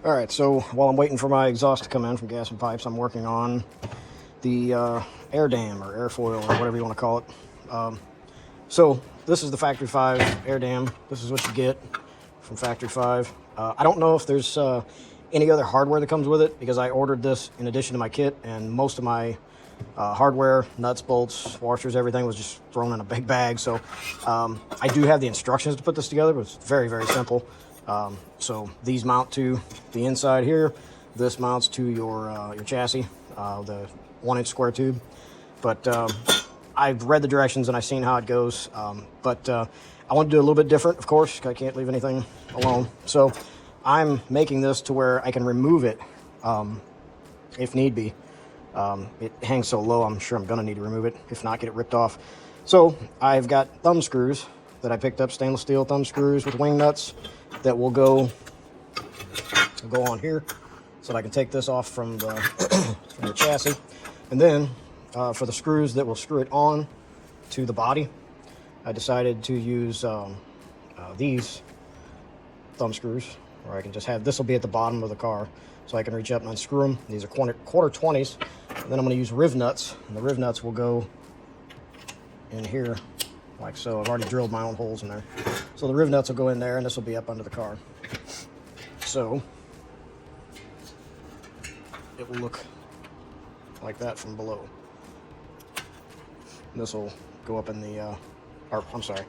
All right, so while I'm waiting for my exhaust to come in from gas and pipes, I'm working on the air dam or airfoil or whatever you want to call it. So this is the Factory 5 air dam. This is what you get from Factory 5. I don't know if there's any other hardware that comes with it because I ordered this in addition to my kit, and most of my hardware, nuts, bolts, washers, everything was just thrown in a big bag. So I do have the instructions to put this together, but it's very, very simple. So these mount to the inside here. This mounts to your chassis, the 1-inch square tube. But I've read the directions and I've seen how it goes. But I want to do a little bit different, of course. I can't leave anything alone. So I'm making this to where I can remove it if need be. It hangs so low, I'm sure I'm going to need to remove it. If not, get it ripped off. So I've got thumb screws that I picked up, stainless steel thumb screws with wing nuts that will go on here so that I can take this off from the, from the chassis. And then for the screws that will screw it on to the body, I decided to use these thumb screws, or I can just have, this will be at the bottom of the car, so I can reach up and unscrew them. These are quarter 20s. And then I'm going to use riv nuts, and the riv nuts will go in here like so. I've already drilled my own holes in there. So the riv nuts will go in there, and this will be up under the car. So it will look like that from below. And this will go up in the, or I'm sorry,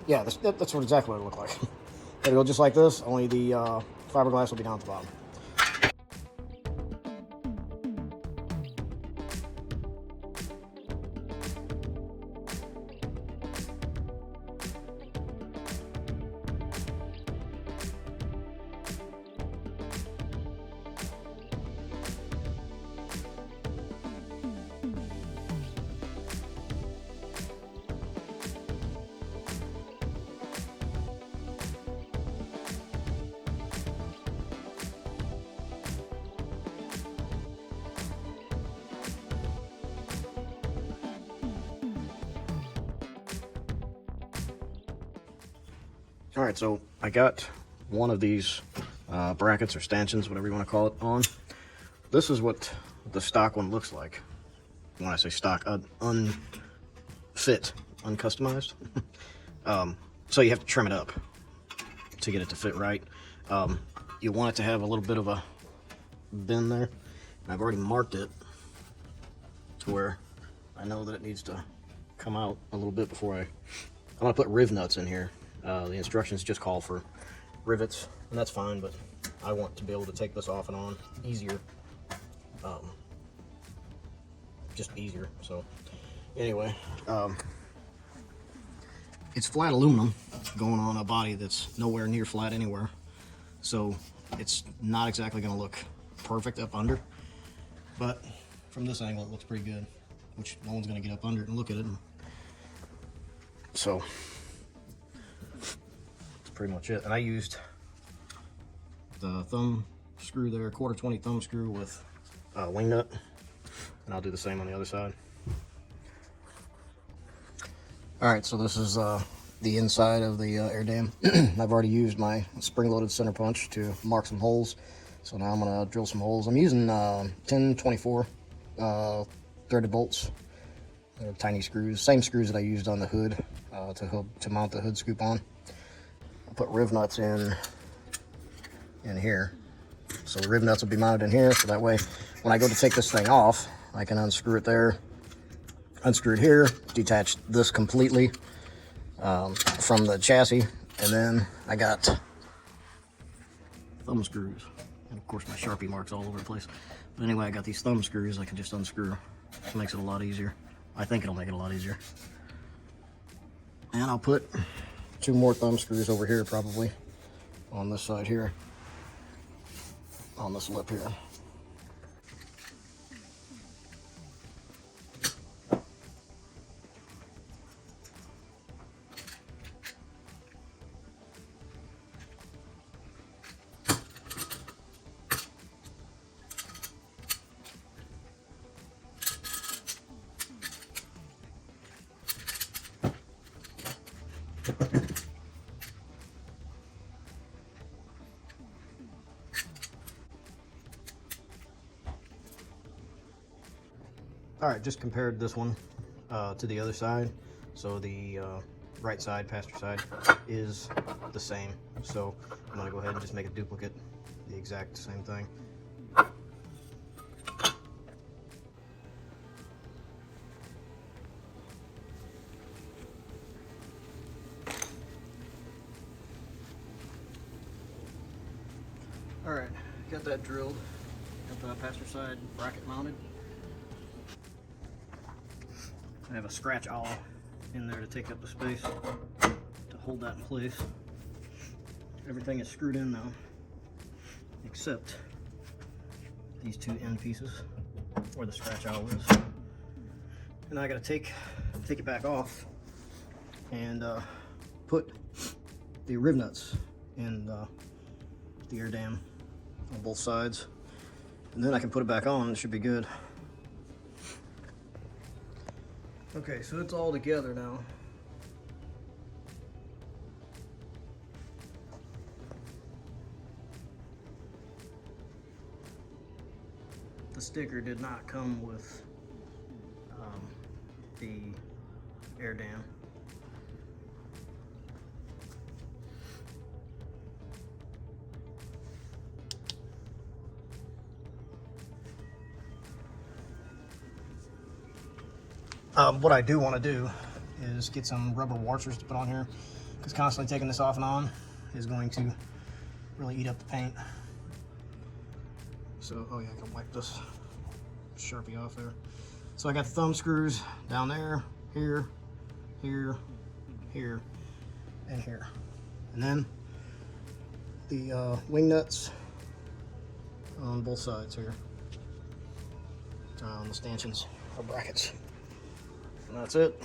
yeah, that's what exactly what it looked like. It'll go just like this, only the fiberglass will be down at the bottom. All right, so I got one of these brackets or stanchions, whatever you want to call it, on. This is what the stock one looks like. When I say stock, unfit, uncustomized. So you have to trim it up to get it to fit right. You want it to have a little bit of a bend there. And I've already marked it to where I know that it needs to come out a little bit before I'm gonna put riv nuts in here. The instructions just call for rivets, and that's fine, but I want to be able to take this off and on easier. Just easier. So anyway, it's flat aluminum going on a body that's nowhere near flat anywhere, so it's not exactly going to look perfect up under, but from this angle it looks pretty good, which no one's going to get up under it and look at it. So pretty much it. And I used the thumb screw there, quarter 20 thumb screw with wing nut, and I'll do the same on the other side. All right, so this is the inside of the air dam. I've already used my spring-loaded center punch to mark some holes, so now I'm gonna drill some holes. I'm using 1024 threaded bolts. They're tiny screws, same screws that I used on the hood to mount the hood scoop on. Put riv nuts in here, so the riv nuts will be mounted in here, so that way when I go to take this thing off, I can unscrew it there, unscrew it here, detach this completely from the chassis, and then I got thumb screws, and of course my Sharpie marks all over the place, but anyway, I got these thumb screws I can just unscrew. It makes it a lot easier. I think it'll make it a lot easier. And I'll put 2 more thumb screws over here, probably on this side here, on this lip here. All right, just compared this one to the other side. So the right side, passenger side, is the same. So I'm gonna go ahead and just make a duplicate, the exact same thing. All right, got that drilled. Got the passenger side bracket mounted. I have a scratch awl in there to take up the space to hold that in place. Everything is screwed in now, except these two end pieces where the scratch awl is. And I gotta take it back off and put the rib nuts in the air dam on both sides, and then I can put it back on and it should be good. Okay, so it's all together now. The sticker did not come with the air dam. What I do want to do is get some rubber washers to put on here, because constantly taking this off and on is going to really eat up the paint. So, oh yeah, I can wipe this Sharpie off there. So I got the thumb screws down there, here, here, here, and here. And then the wing nuts on both sides here, on the stanchions or brackets. And that's it.